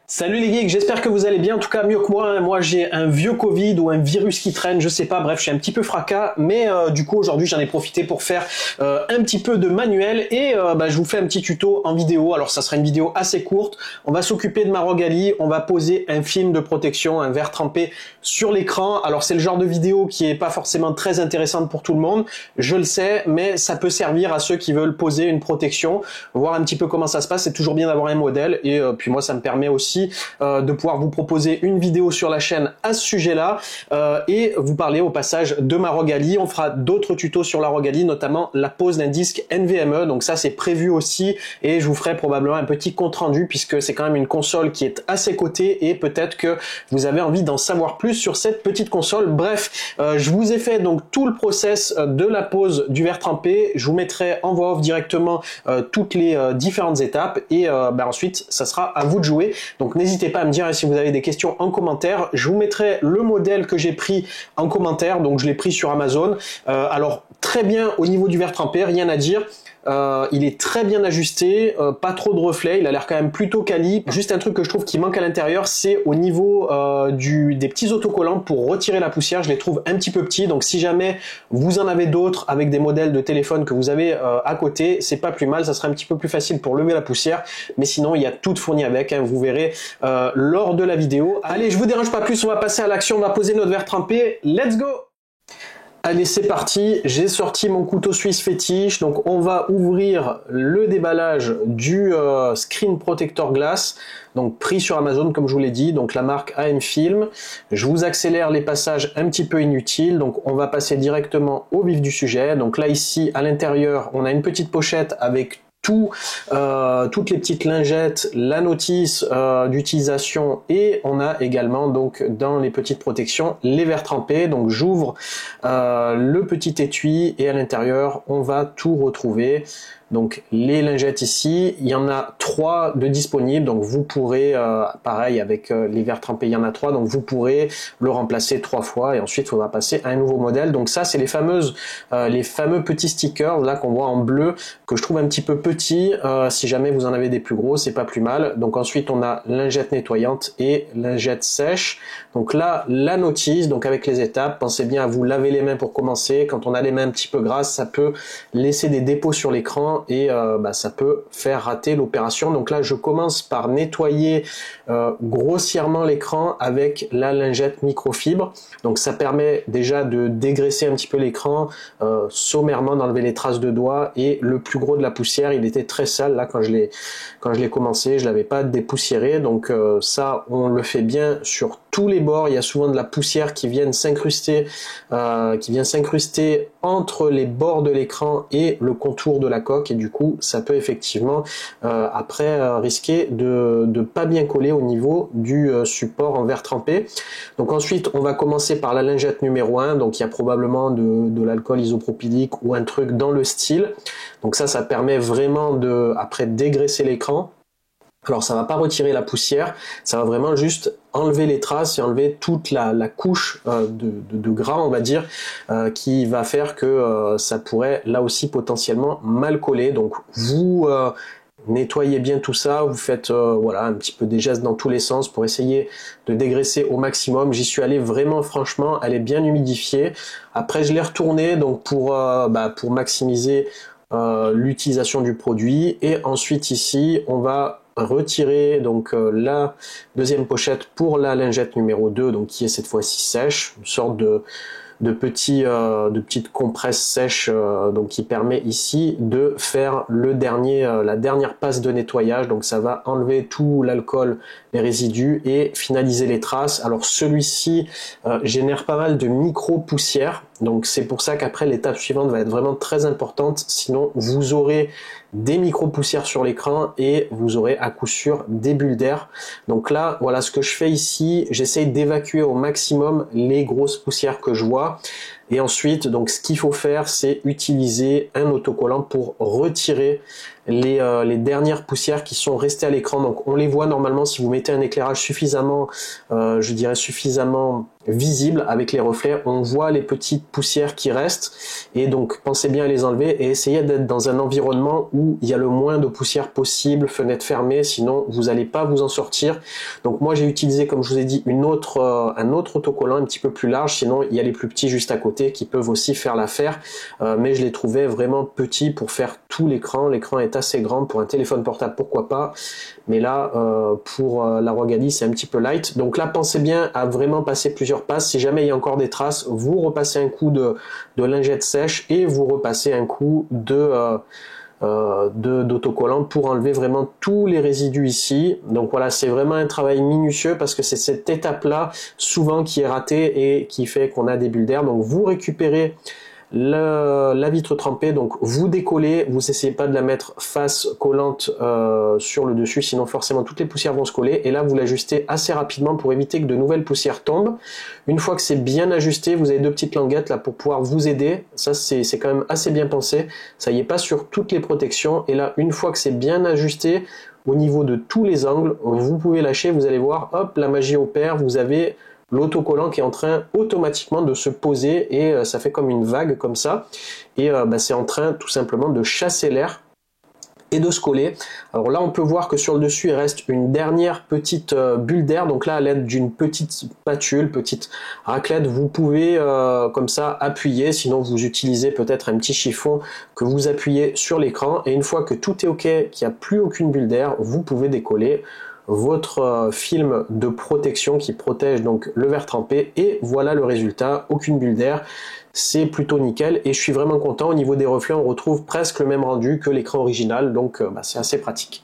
Salut les geeks, j'espère que vous allez bien, en tout cas mieux que moi. Moi j'ai un vieux Covid ou un virus qui traîne, je sais pas, bref je suis un petit peu fracas, mais du coup aujourd'hui j'en ai profité pour faire un petit peu de manuel et je vous fais un petit tuto en vidéo. Alors ça sera une vidéo assez courte, on va s'occuper de ma Rogalie, on va poser un film de protection, un verre trempé sur l'écran. Alors c'est le genre de vidéo qui est pas forcément très intéressante pour tout le monde, je le sais, mais ça peut servir à ceux qui veulent poser une protection, voir un petit peu comment ça se passe. C'est toujours bien d'avoir un modèle et puis moi ça me permet aussi de pouvoir vous proposer une vidéo sur la chaîne à ce sujet-là et vous parler au passage de ma Rogalie. On fera d'autres tutos sur la Rogalie, notamment la pose d'un disque NVMe, donc ça c'est prévu aussi et je vous ferai probablement un petit compte rendu puisque c'est quand même une console qui est assez cotée et peut-être que vous avez envie d'en savoir plus sur cette petite console. Bref, je vous ai fait donc tout le process de la pose du verre trempé, je vous mettrai en voix off directement toutes les différentes étapes et ensuite ça sera à vous de jouer. Donc n'hésitez pas à me dire si vous avez des questions en commentaire. Je vous mettrai le modèle que j'ai pris en commentaire, donc je l'ai pris sur Amazon. Alors très bien au niveau du verre trempé, rien à dire. Il est très bien ajusté, pas trop de reflets, il a l'air quand même plutôt quali. Juste un truc que je trouve qui manque à l'intérieur, c'est au niveau des petits autocollants pour retirer la poussière. Je les trouve un petit peu petits, donc si jamais vous en avez d'autres avec des modèles de téléphone que vous avez à côté, c'est pas plus mal, ça sera un petit peu plus facile pour lever la poussière, mais sinon il y a tout fourni avec, hein, vous verrez lors de la vidéo. Allez, je vous dérange pas plus, on va passer à l'action, on va poser notre verre trempé, let's go! Allez, c'est parti, j'ai sorti mon couteau suisse fétiche, donc on va ouvrir le déballage du Screen Protector Glass, donc pris sur Amazon comme je vous l'ai dit, donc la marque AM Film. Je vous accélère les passages un petit peu inutiles, donc on va passer directement au vif du sujet. Donc là ici, à l'intérieur, on a une petite pochette avec toutes les petites lingettes, la notice d'utilisation et on a également donc dans les petites protections les verres trempés. Donc j'ouvre le petit étui et à l'intérieur on va tout retrouver. Donc les lingettes ici, il y en a 3 de disponibles, donc vous pourrez, pareil avec les verres trempés, il y en a 3, donc vous pourrez le remplacer 3 fois et ensuite il faudra passer à un nouveau modèle. Donc ça c'est les fameux petits stickers là qu'on voit en bleu, que je trouve un petit peu petits, si jamais vous en avez des plus gros, c'est pas plus mal. Donc ensuite on a lingette nettoyante et lingette sèche. Donc là la notice, donc avec les étapes, pensez bien à vous laver les mains pour commencer. Quand on a les mains un petit peu grasses, ça peut laisser des dépôts sur l'écran et ça peut faire rater l'opération. Donc là je commence par nettoyer grossièrement l'écran avec la lingette microfibre. Donc ça permet déjà de dégraisser un petit peu l'écran, sommairement d'enlever les traces de doigts et le plus gros de la poussière. Il était très sale là quand je l'ai commencé, je l'avais pas dépoussiéré, donc ça on le fait bien sur tous les bords. Il y a souvent de la poussière qui vient s'incruster entre les bords de l'écran et le contour de la coque et du coup ça peut effectivement après risquer de pas bien coller au niveau du support en verre trempé. Donc ensuite on va commencer par la lingette numéro 1, donc il y a probablement de l'alcool isopropylique ou un truc dans le style. Donc ça permet vraiment de après dégraisser l'écran. Alors ça va pas retirer la poussière, ça va vraiment juste enlever les traces et enlever toute la couche de gras, on va dire, qui va faire que ça pourrait là aussi potentiellement mal coller. Donc vous nettoyez bien tout ça, vous faites voilà un petit peu des gestes dans tous les sens pour essayer de dégraisser au maximum. J'y suis allé vraiment franchement, elle est bien humidifiée. Après je l'ai retournée donc pour maximiser l'utilisation du produit et ensuite ici on va retirer donc la deuxième pochette pour la lingette numéro 2, donc qui est cette fois-ci sèche, une sorte de petite compresse sèche donc qui permet ici de faire la dernière passe de nettoyage. Donc ça va enlever tout l'alcool, les résidus et finaliser les traces. Alors celui-ci génère pas mal de micro poussières, donc c'est pour ça qu'après l'étape suivante va être vraiment très importante, sinon vous aurez des micro poussières sur l'écran et vous aurez à coup sûr des bulles d'air. Donc là voilà ce que je fais ici, j'essaye d'évacuer au maximum les grosses poussières que je vois. Et ensuite, donc, ce qu'il faut faire, c'est utiliser un autocollant pour retirer les dernières poussières qui sont restées à l'écran. Donc, on les voit normalement si vous mettez un éclairage suffisamment, je dirais suffisamment visible avec les reflets, on voit les petites poussières qui restent, et donc pensez bien à les enlever et essayez d'être dans un environnement où il y a le moins de poussière possible, fenêtre fermée, sinon vous n'allez pas vous en sortir. Donc moi j'ai utilisé, comme je vous ai dit, un autre autocollant un petit peu plus large, sinon il y a les plus petits juste à côté qui peuvent aussi faire l'affaire, mais je les trouvais vraiment petits pour faire tout l'écran. L'écran est assez grand pour un téléphone portable, pourquoi pas, mais là pour la Rogaly c'est un petit peu light. Donc là pensez bien à vraiment passer plusieurs passes. Si jamais il y a encore des traces, vous repassez un coup de lingette sèche et vous repassez un coup d'autocollant pour enlever vraiment tous les résidus ici. Donc voilà, c'est vraiment un travail minutieux parce que c'est cette étape là souvent qui est ratée et qui fait qu'on a des bulles d'air. Donc vous récupérez la vitre trempée, donc vous décollez, vous essayez pas de la mettre face collante sur le dessus, sinon forcément toutes les poussières vont se coller, et là vous l'ajustez assez rapidement pour éviter que de nouvelles poussières tombent. Une fois que c'est bien ajusté, vous avez deux petites languettes là pour pouvoir vous aider, ça c'est quand même assez bien pensé, ça y est pas sur toutes les protections, et là une fois que c'est bien ajusté au niveau de tous les angles, vous pouvez lâcher, vous allez voir, hop, la magie opère, vous avez l'autocollant qui est en train automatiquement de se poser et ça fait comme une vague comme ça, et c'est en train tout simplement de chasser l'air et de se coller. Alors là on peut voir que sur le dessus il reste une dernière petite bulle d'air, donc là à l'aide d'une petite spatule, petite raclette, vous pouvez comme ça appuyer, sinon vous utilisez peut-être un petit chiffon que vous appuyez sur l'écran, et une fois que tout est ok, qu'il n'y a plus aucune bulle d'air, vous pouvez décoller votre film de protection qui protège donc le verre trempé, et voilà le résultat, aucune bulle d'air, c'est plutôt nickel et je suis vraiment content. Au niveau des reflets on retrouve presque le même rendu que l'écran original, donc c'est assez pratique.